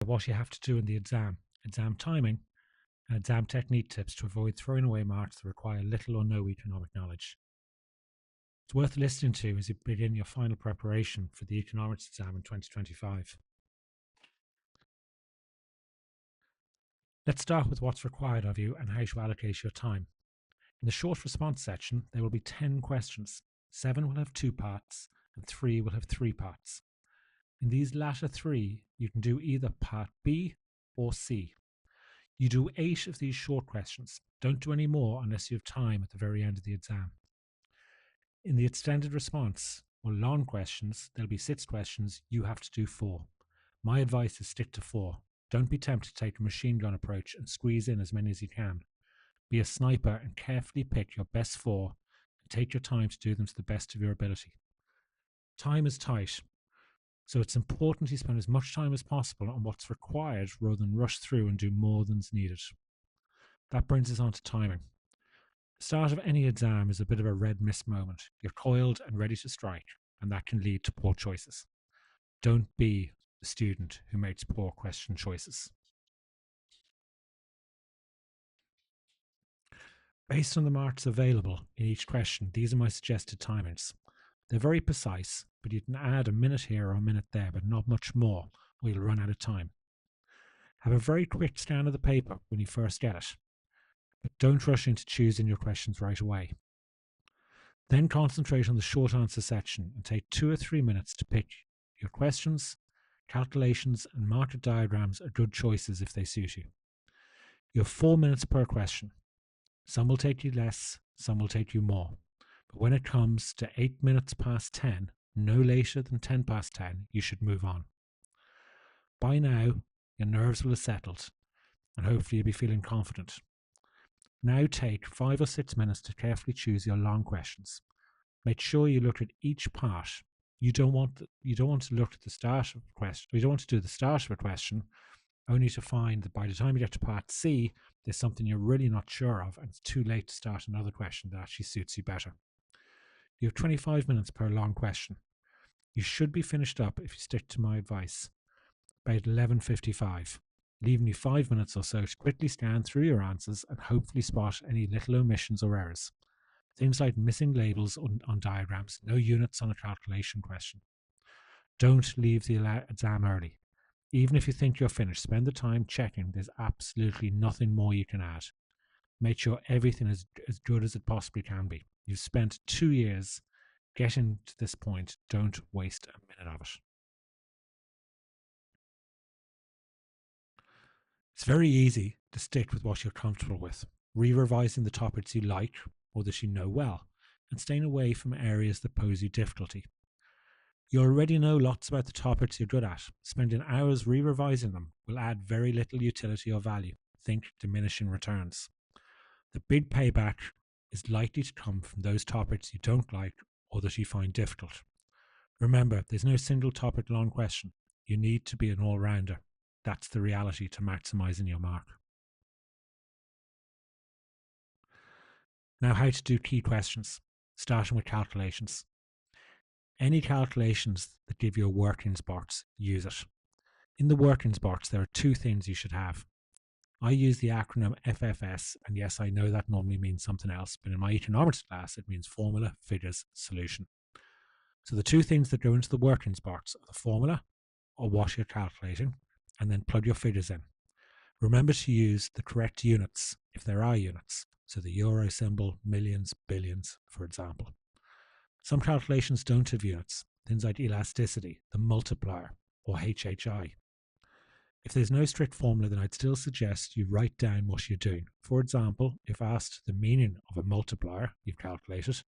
what you have to do in the exam, exam timing, and exam technique tips to avoid throwing away marks that require little or no economic knowledge. It's worth listening to as you begin your final preparation for the economics exam in 2025. Let's start with what's required of you and how to allocate your time. In the short response section, there will be 10 questions. 7 will have 2 parts and 3 will have 3 parts. In these latter 3, you can do either part B or C. You do 8 of these short questions. Don't do any more unless you have time at the very end of the exam. In the extended response, or long questions, there'll be 6 questions. You have to do 4. My advice is stick to 4. Don't be tempted to take a machine gun approach and squeeze in as many as you can. Be a sniper and carefully pick your best 4 and take your time to do them to the best of your ability. Time is tight, so it's important you spend as much time as possible on what's required rather than rush through and do more than's needed. That brings us on to timing. The start of any exam is a bit of a red mist moment. You're coiled and ready to strike, and that can lead to poor choices. Don't be the student who makes poor question choices. Based on the marks available in each question, these are my suggested timings. They're very precise, but you can add a minute here or a minute there, but not much more, or you'll run out of time. Have a very quick scan of the paper when you first get it, but don't rush into choosing your questions right away. Then concentrate on the short answer section and take 2 or 3 minutes to pick your questions. Calculations and market diagrams are good choices if they suit you. You have 4 minutes per question. Some will take you less, some will take you more. But when it comes to 8 minutes past 10, no later than 10 past 10, you should move on. By now, your nerves will have settled, and hopefully you'll be feeling confident. Now take 5 or 6 minutes to carefully choose your long questions. Make sure you look at each part. You don't want to look at the start of a question. You don't want to do the start of a question, only to find that by the time you get to part C, there's something you're really not sure of, and it's too late to start another question that actually suits you better. You have 25 minutes per long question. You should be finished up, if you stick to my advice, by 11:55, leaving you 5 minutes or so to quickly scan through your answers and hopefully spot any little omissions or errors. Things like missing labels on diagrams, no units on a calculation question. Don't leave the exam early. Even if you think you're finished, spend the time checking. There's absolutely nothing more you can add. Make sure everything is as good as it possibly can be. You've spent 2 years getting to this point. Don't waste a minute of it. It's very easy to stick with what you're comfortable with, re-revising the topics you like or that you know well, and staying away from areas that pose you difficulty. You already know lots about the topics you're good at. Spending hours re-revising them will add very little utility or value. Think diminishing returns. The big payback is likely to come from those topics you don't like or that you find difficult. Remember, there's no single topic long question. You need to be an all-rounder. That's the reality to maximizing your mark. Now, how to do key questions, starting with calculations. Any calculations that give you a workings box, use it. In the workings box, there are 2 things you should have. I use the acronym FFS, and yes, I know that normally means something else, but in my economics class, it means formula, figures, solution. So the 2 things that go into the workings box are the formula, or what you're calculating, and then plug your figures in. Remember to use the correct units, if there are units. So the euro symbol, millions, billions, for example. Some calculations don't have units, things like elasticity, the multiplier, or HHI. If there's no strict formula, then I'd still suggest you write down what you're doing. For example, if asked the meaning of a multiplier you've calculated,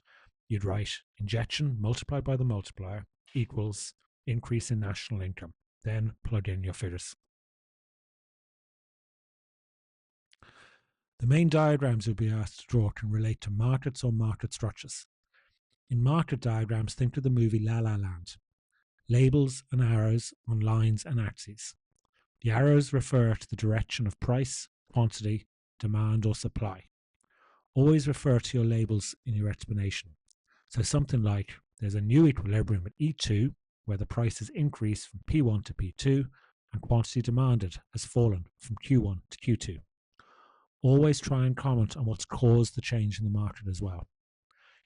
you'd write injection multiplied by the multiplier equals increase in national income. Then plug in your figures. The main diagrams you'll be asked to draw can relate to markets or market structures. In market diagrams, think of the movie La La Land. Labels and arrows on lines and axes. The arrows refer to the direction of price, quantity, demand or supply. Always refer to your labels in your explanation. So something like, there's a new equilibrium at E2 where the prices increase from P1 to P2 and quantity demanded has fallen from Q1 to Q2. Always try and comment on what's caused the change in the market as well.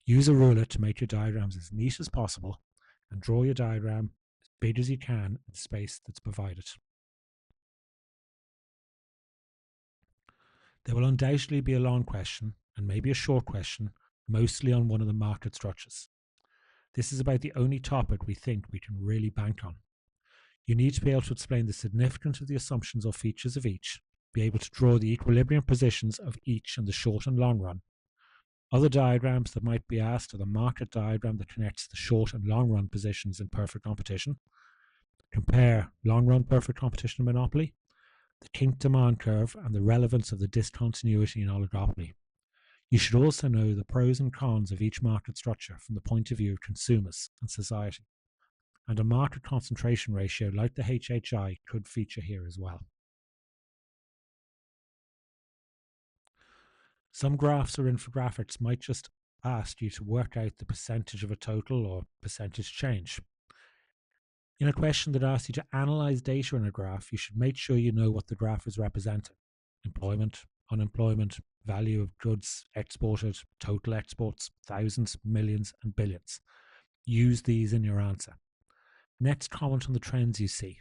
Use a ruler to make your diagrams as neat as possible and draw your diagram as big as you can in the space that's provided. There will undoubtedly be a long question and maybe a short question, mostly on one of the market structures. This is about the only topic we think we can really bank on. You need to be able to explain the significance of the assumptions or features of each, be able to draw the equilibrium positions of each in the short and long run. Other diagrams that might be asked are the market diagram that connects the short and long run positions in perfect competition. Compare long run perfect competition in monopoly, the kink demand curve, and the relevance of the discontinuity in oligopoly. You should also know the pros and cons of each market structure from the point of view of consumers and society. And a market concentration ratio like the HHI could feature here as well. Some graphs or infographics might just ask you to work out the percentage of a total or percentage change. In a question that asks you to analyze data in a graph, you should make sure you know what the graph is representing. Employment, unemployment, value of goods exported, total exports, thousands, millions, and billions. Use these in your answer. Next, comment on the trends you see.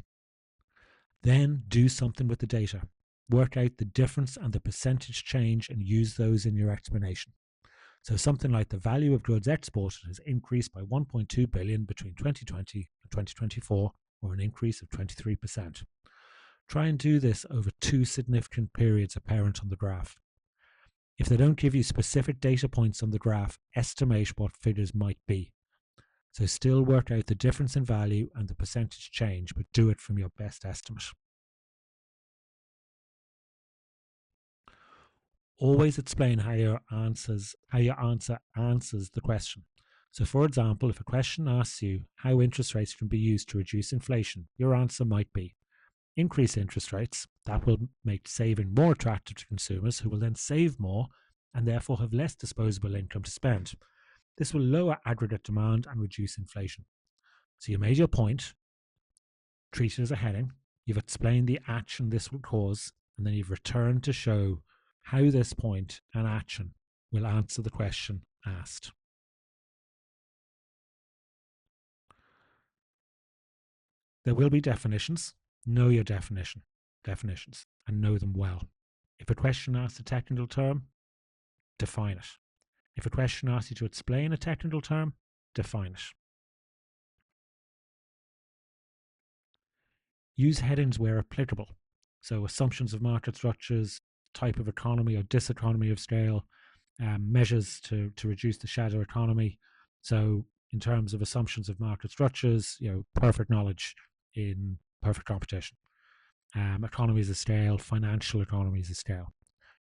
Then do something with the data. Work out the difference and the percentage change and use those in your explanation. So something like the value of goods exported has increased by 1.2 billion between 2020 and 2024, or an increase of 23%. Try and do this over two significant periods apparent on the graph. If they don't give you specific data points on the graph, estimate what figures might be. So still work out the difference in value and the percentage change, but do it from your best estimate. Always explain how your answer answers the question. So for example, if a question asks you how interest rates can be used to reduce inflation, your answer might be increase interest rates. That will make saving more attractive to consumers, who will then save more and therefore have less disposable income to spend. This will lower aggregate demand and reduce inflation. So you made your point, treat it as a heading, you've explained the action this will cause, and then you've returned to show how this point and action will answer the question asked. There will be definitions. Know your definitions, and know them well. If a question asks a technical term, define it. If a question asks you to explain a technical term, define it. Use headings where applicable. So assumptions of market structures, type of economy or diseconomy of scale, measures to reduce the shadow economy. So in terms of assumptions of market structures, perfect knowledge in perfect competition. Economies of scale, financial economies of scale.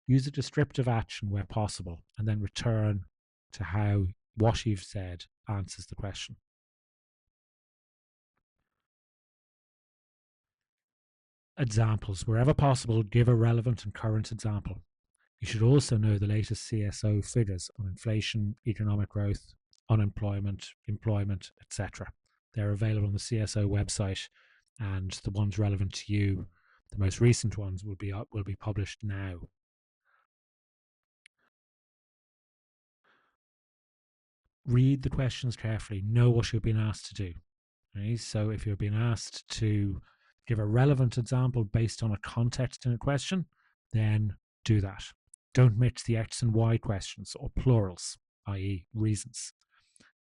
Use a descriptive action where possible, and then return to how what you've said answers the question. Examples. Wherever possible, give a relevant and current example. You should also know the latest CSO figures on inflation, economic growth, unemployment, employment, etc. They're available on the CSO website, and the ones relevant to you, the most recent ones, will be published now. Read the questions carefully. Know what you're being asked to do. Okay? So if you're being asked to give a relevant example based on a context in a question, then do that. Don't mix the X and Y questions or plurals, i.e. reasons.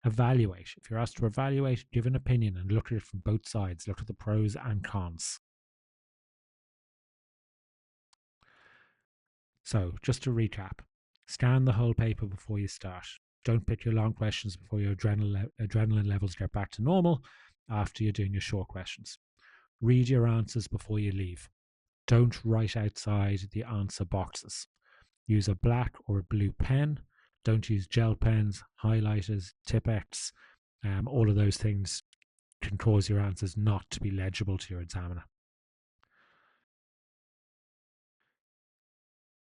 Evaluate. If you're asked to evaluate, give an opinion and look at it from both sides. Look at the pros and cons. So just to recap, scan the whole paper before you start. Don't pick your long questions before your adrenaline levels get back to normal after you're doing your short questions. Read your answers before you leave. Don't write outside the answer boxes. Use a black or a blue pen. Don't use gel pens, highlighters, Tipp-Ex. All of those things can cause your answers not to be legible to your examiner.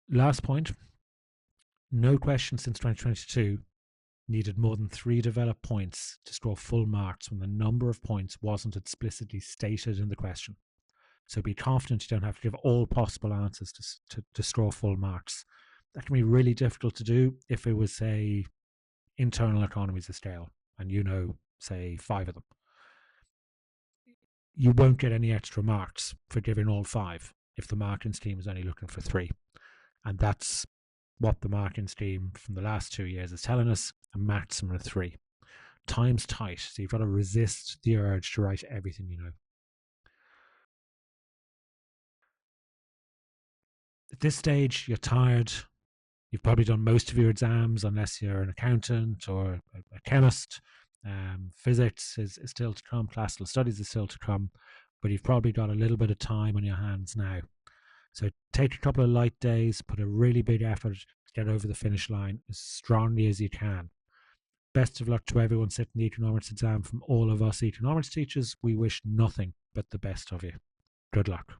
Last point, no question since 2022 needed more than 3 developed points to score full marks when the number of points wasn't explicitly stated in the question. So be confident you don't have to give all possible answers to score full marks. That can be really difficult to do if it was, say, internal economies of scale, and you know, say, 5 of them. You won't get any extra marks for giving all 5 if the marking scheme is only looking for 3. And that's what the marking scheme from the last 2 years is telling us, a maximum of 3. Time's tight, so you've got to resist the urge to write everything you know. At this stage, you're tired. You've probably done most of your exams, unless you're an accountant or a chemist. Physics is still to come, classical studies is still to come, but you've probably got a little bit of time on your hands now. So take a couple of light days, put a really big effort to get over the finish line as strongly as you can. Best of luck to everyone sitting the economics exam. From all of us economics teachers, we wish nothing but the best of you. Good luck.